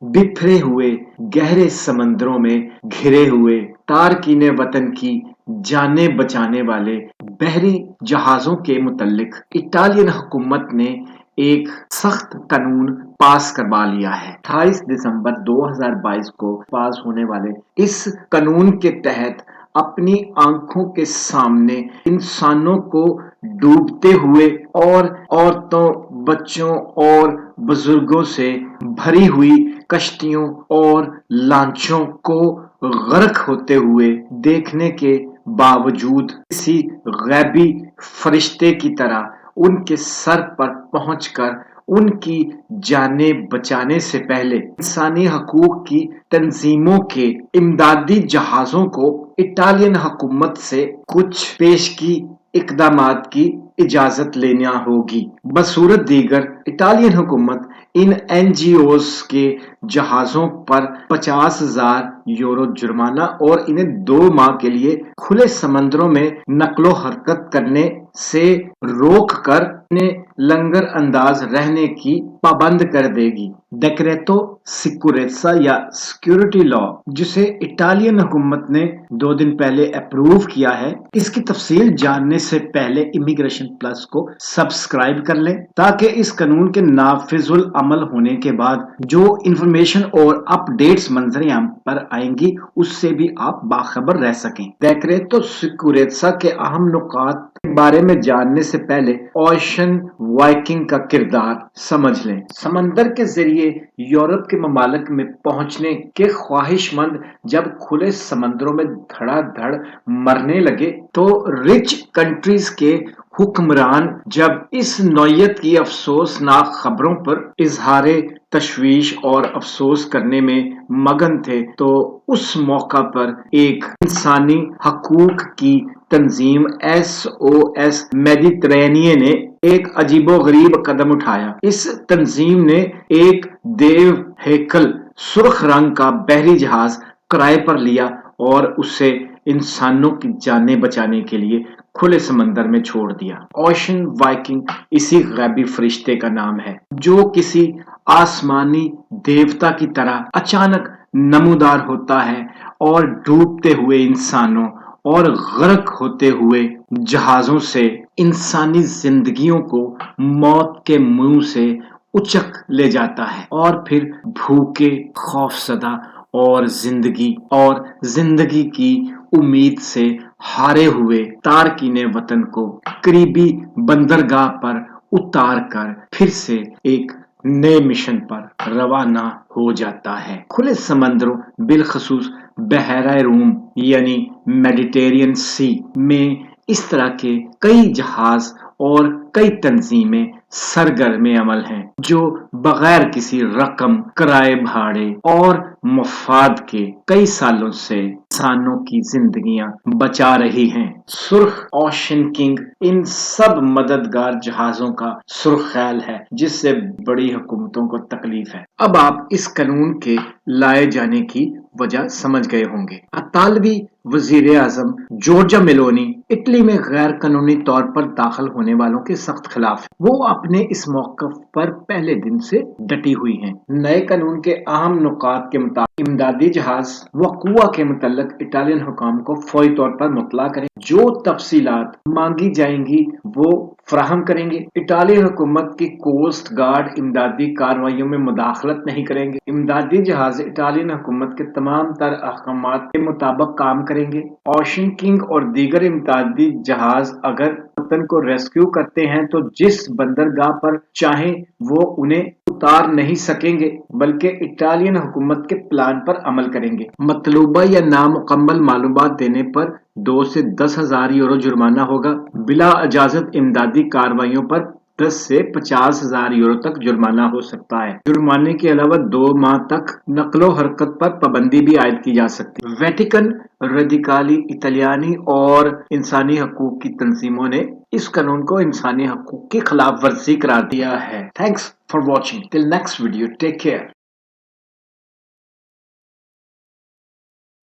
बिखरे हुए गहरे समंदरों में घिरे हुए तारकीने वतन की जाने बचाने वाले बहरी जहाजों के मुतल्लिक इटालियन हुकूमत ने एक सख्त कानून पास करवा लिया है। 28 दिसंबर 2022 को पास होने वाले इस कानून के तहत अपनी आंखों के सामने इंसानों को डूबते हुए और औरतों, बच्चों और बुजुर्गों से भरी हुई कश्तियों और लांचों को गर्क होते हुए देखने के बावजूद किसी गैबी फरिश्ते की तरह उनके सर पर पहुंचकर उनकी जानें बचाने से पहले इंसानी हकूक की तंजीमों के इमदादी जहाजों को इटालियन हुकूमत से कुछ पेशगी इकदामात की इजाजत लेना होगी। बसूरत दीगर इटालियन हुकूमत इन एनजीओज के जहाजों पर 50,000 यूरो जुर्माना और इन्हें 2 माह के लिए खुले समंदरों में नकलो हरकत करने से रोक कर इन्हें लंगर अंदाज रहने की पाबंद कर देगी। डेक्रेटो सिक्योरेजा या सिक्योरिटी लॉ, जिसे इटालियन हुकूमत ने 2 दिन पहले अप्रूव किया है, इसकी तफसील जानने से पहले इमिग्रेशन प्लस को सब्सक्राइब कर लें ताकि इस कानून के नाफिजुल अमल होने के बाद जो इंफॉर्मेशन और अपडेट्स मंजरेआम पर आएंगी उससे भी आप बाखबर रह सकें। डेक्रेटो सिक्योरेजा के अहम नुकात के बारे में जानने से पहले ओशन वाइकिंग का किरदार समझ लें। समंदर के जरिए यूरोप के ममालिक में पहुंचने के ख्वाहिशमंद जब खुले समंदरों में धड़ाधड़ मरने लगे तो रिच कंट्रीज के हुक्मरान जब इस नौयत की अफसोसनाक खबरों पर इजहारे तशवीश और अफसोस करने में मगन थे तो उस मौका पर एक इंसानी हकूक की तंजीम SOS मेडिटरेनियन ने एक अजीबोगरीब कदम उठाया। इस तंजीम ने एक देव हेकल सुर्ख रंग का बहरी जहाज किराए पर लिया और उसे इंसानों की जानें बचाने के लिए खुले समंदर में छोड़ दिया। ओशन वाइकिंग इसी गैबी फरिश्ते का नाम है जो किसी आसमानी देवता की तरह अचानक नमूदार होता है और डूबते हुए इंसानों और गर्क होते हुए जहाजों से इंसानी जिंदगियों को मौत के मुंह से उचक ले जाता है और फिर भूखे, खौफसदा और जिंदगी की उम्मीद से हारे हुए तारकीने वतन को करीबी बंदरगाह पर उतार कर फिर से एक नए मिशन पर रवाना हो जाता है। खुले समंदरों बिलखसूस बहरा रूम यानी मेडिटेरियन सी में इस तरह के कई जहाज और कई तंजीमें सरगर्म अमल हैं जो बगैर किसी रकम, किराए भाड़े और मफाद के कई सालों से इंसानों की जिंदगियां बचा रही हैं। सुर्ख ओशन किंग इन सब मददगार जहाजों का सुर्खैल है जिससे बड़ी हुकूमतों को तकलीफ है। अब आप इस कानून के लाए जाने की वजह समझ गए होंगे। अतालवी वजीर आजम जॉर्जा मेलोनी इटली में गैर कानूनी तौर पर दाखिल होने वालों के सख्त खिलाफ है। वो अपने इस मौक़िफ़ पर पहले दिन से डटी हुई हैं। नए कानून के अहम नुकात के मुताबिक इमदादी जहाज वक़ूआ के मुतल्लिक इटालियन हुकाम को फौरी तौर पर मुतला करें। जो तफसीलात मांगी जाएंगी वो फराहम करेंगे। इटालियन हुकूमत की कोस्ट गार्ड इमदादी कार्रवाइयों में मुदाखलत नहीं करेंगे। इमदादी जहाज इटालियन हुकूमत के तमाम तर अहकामात के मुताबिक काम करेंगे। ओशन किंग और दीगर इमदादी जहाज अगर वतन को रेस्क्यू करते हैं तो जिस बंदरगाह पर चाहें वो उन्हें उतार नहीं सकेंगे बल्कि इटालियन हुकूमत के प्लान पर अमल करेंगे। मतलूबा या नामुकम्मल मालूमात देने पर 2 से 10,000 यूरो जुर्माना होगा। बिला इजाजत इमदादी कार्रवाइयों पर 10 से 50,000 यूरो तक जुर्माना हो सकता है। जुर्माने के अलावा 2 माह तक नकलो हरकत पर पाबंदी भी आयद की जा सकती है। वेटिकन, रेडिकाली इतालियानी और इंसानी हकूक की तंजीमों ने इस कानून को इंसानी हकूक की खिलाफ वर्जी करार दिया है। Thanks for watching. Till next video, take care.